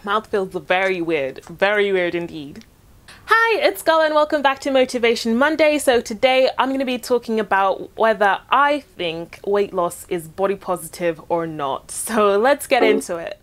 Mouth feels very weird indeed. Hi, it's Scola and welcome back to Motivation Monday. So today I'm going to be talking about whether I think weight loss is body positive or not. So let's get into it.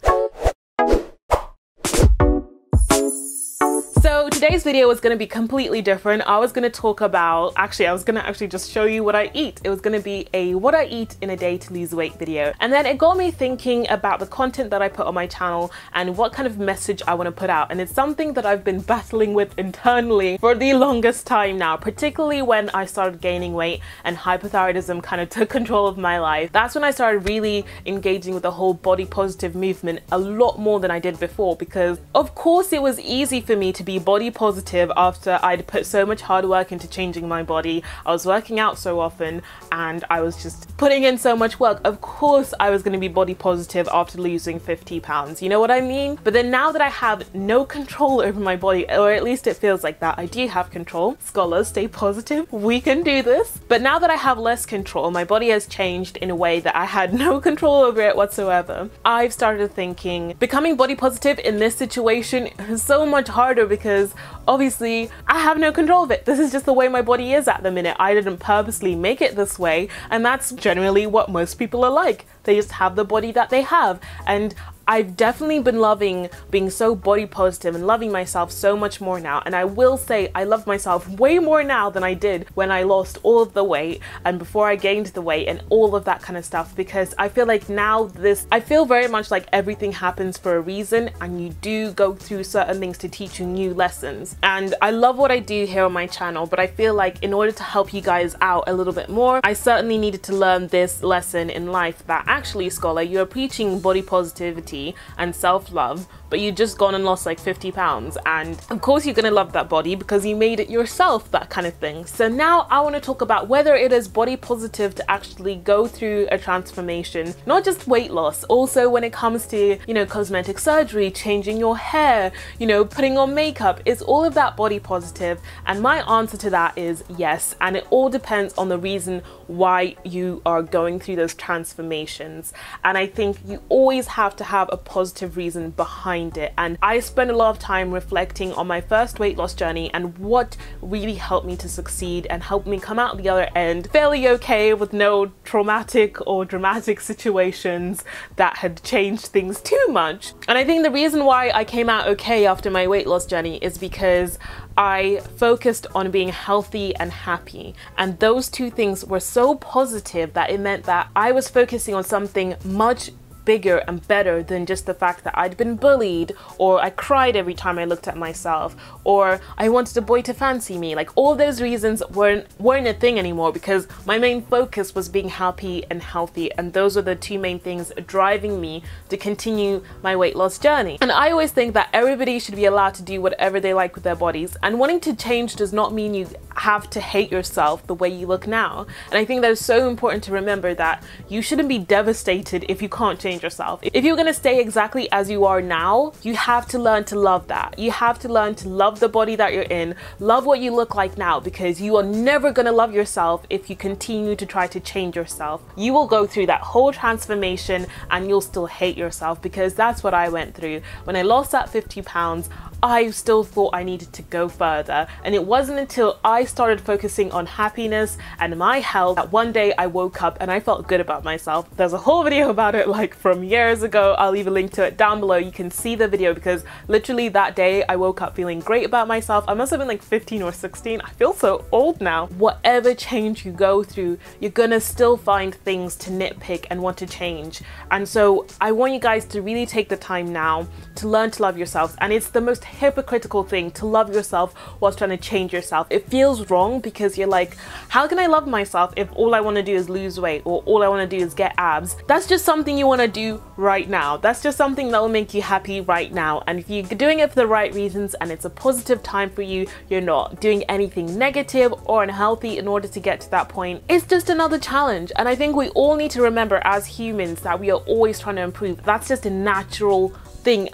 So today's video was going to be completely different. I was going to talk about, I was going to just show you what I eat. It was going to be a what I eat in a day to lose weight video. And then it got me thinking about the content that I put on my channel and what kind of message I want to put out. And it's something that I've been battling with internally for the longest time now, particularly when I started gaining weight and hypothyroidism kind of took control of my life. That's when I started really engaging with the whole body positive movement a lot more than I did before, because of course it was easy for me to be body positive after I'd put so much hard work into changing my body. I was working out so often and I was just putting in so much work. Of course I was going to be body positive after losing 50 pounds, you know what I mean? But then now that I have no control over my body, or at least it feels like that, I do have control. Scholars, stay positive, we can do this. But now that I have less control, my body has changed in a way that I had no control over it whatsoever. I've started thinking becoming body positive in this situation is so much harder because obviously I have no control of it. This is just the way my body is at the minute. I didn't purposely make it this way, and that's generally what most people are like. They just have the body that they have. And I've definitely been loving being so body positive and loving myself so much more now. And I will say I love myself way more now than I did when I lost all of the weight and before I gained the weight and all of that kind of stuff, because I feel like now I feel very much like everything happens for a reason and you do go through certain things to teach you new lessons. And I love what I do here on my channel, but I feel like in order to help you guys out a little bit more, I certainly needed to learn this lesson in life, that actually, Scholar, you're preaching body positivity and self-love, but you just gone and lost like 50 pounds, and of course you're gonna love that body because you made it yourself, that kind of thing. So now I want to talk about whether it is body positive to actually go through a transformation, not just weight loss, also when it comes to, you know, cosmetic surgery, changing your hair, you know, putting on makeup. Is all of that body positive? And my answer to that is yes, and it all depends on the reason why you are going through those transformations. And I think you always have to have a positive reason behind it. And I spent a lot of time reflecting on my first weight loss journey and what really helped me to succeed and helped me come out the other end fairly okay, with no traumatic or dramatic situations that had changed things too much. And I think the reason why I came out okay after my weight loss journey is because I focused on being healthy and happy, and those two things were so positive that it meant that I was focusing on something much bigger and better than just the fact that I'd been bullied, or I cried every time I looked at myself, or I wanted a boy to fancy me. Like, all those reasons weren't a thing anymore, because my main focus was being happy and healthy, and those were the two main things driving me to continue my weight loss journey. And I always think that everybody should be allowed to do whatever they like with their bodies, and wanting to change does not mean you have to hate yourself the way you look now. And I think that is so important to remember, that you shouldn't be devastated if you can't change yourself. If you're gonna stay exactly as you are now, you have to learn to love that. You have to learn to love the body that you're in, love what you look like now, because you are never gonna love yourself if you continue to try to change yourself. You will go through that whole transformation and you'll still hate yourself, because that's what I went through. When I lost that 50 pounds, I still thought I needed to go further, and it wasn't until I started focusing on happiness and my health that one day I woke up and I felt good about myself. There's a whole video about it, like from years ago. I'll leave a link to it down below. You can see the video, because literally that day I woke up feeling great about myself. I must have been like 15 or 16. I feel so old now. Whatever change you go through, you're gonna still find things to nitpick and want to change. And so I want you guys to really take the time now to learn to love yourselves. And it's the most hypocritical thing to love yourself whilst trying to change yourself. It feels wrong, because you're like, how can I love myself if all I want to do is lose weight, or all I want to do is get abs? That's just something you want to do right now. That's just something that will make you happy right now. And if you're doing it for the right reasons and it's a positive time for you, you're not doing anything negative or unhealthy in order to get to that point. It's just another challenge. And I think we all need to remember as humans that we are always trying to improve. That's just a natural thing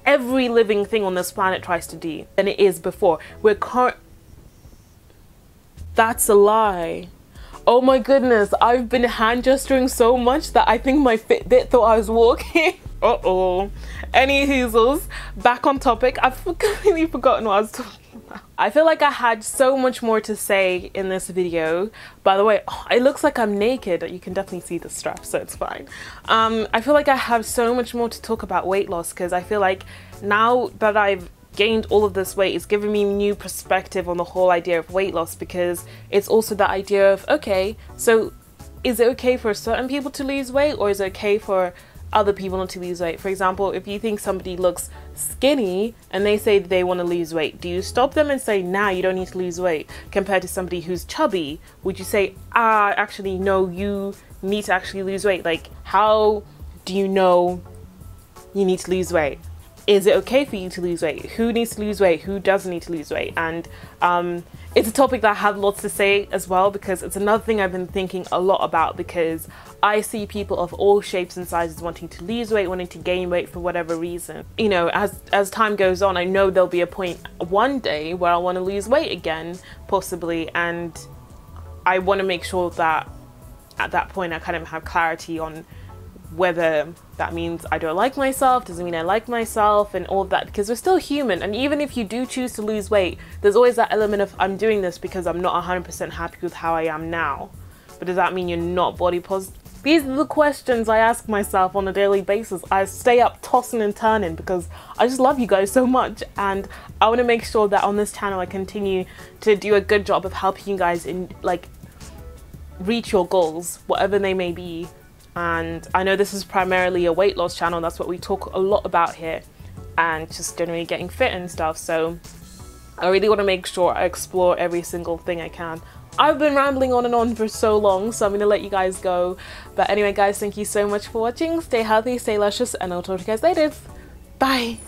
every living thing on this planet tries to do than it is before. That's a lie. Oh my goodness, I've been hand gesturing so much that I think my Fitbit thought I was walking. Uh-oh. Any hoozles, back on topic. I've completely forgotten what I was talking about. I feel like I had so much more to say in this video. By the way, it looks like I'm naked. You can definitely see the strap, so it's fine. I feel like I have so much more to talk about weight loss, because I feel like now that I've gained all of this weight, it's given me new perspective on the whole idea of weight loss, because it's also the idea of, okay, so is it okay for certain people to lose weight, or is it okay for other people not to lose weight? For example, if you think somebody looks skinny and they say they want to lose weight, do you stop them and say, nah, you don't need to lose weight? Compared to somebody who's chubby, would you say, actually no, you need to actually lose weight? Like, how do you know you need to lose weight? Is it okay for you to lose weight? Who needs to lose weight? Who doesn't need to lose weight? And it's a topic that I have lots to say as well, because it's another thing I've been thinking a lot about, because I see people of all shapes and sizes wanting to lose weight, wanting to gain weight for whatever reason. You know, as time goes on, I know there'll be a point one day where I want to lose weight again, possibly, and I want to make sure that at that point I kind of have clarity on whether that means I don't like myself, doesn't mean I like myself, and all of that, because we're still human. And even if you do choose to lose weight, there's always that element of, I'm doing this because I'm not 100% happy with how I am now. But does that mean you're not body positive? These are the questions I ask myself on a daily basis. I stay up tossing and turning because I just love you guys so much, and I want to make sure that on this channel I continue to do a good job of helping you guys in, like, reach your goals, whatever they may be. And I know this is primarily a weight loss channel, that's what we talk a lot about here, and just generally getting fit and stuff. So I really want to make sure I explore every single thing I can. I've been rambling on and on for so long, so I'm going to let you guys go. But anyway guys, thank you so much for watching. Stay healthy, stay luscious, and I'll talk to you guys later. Bye!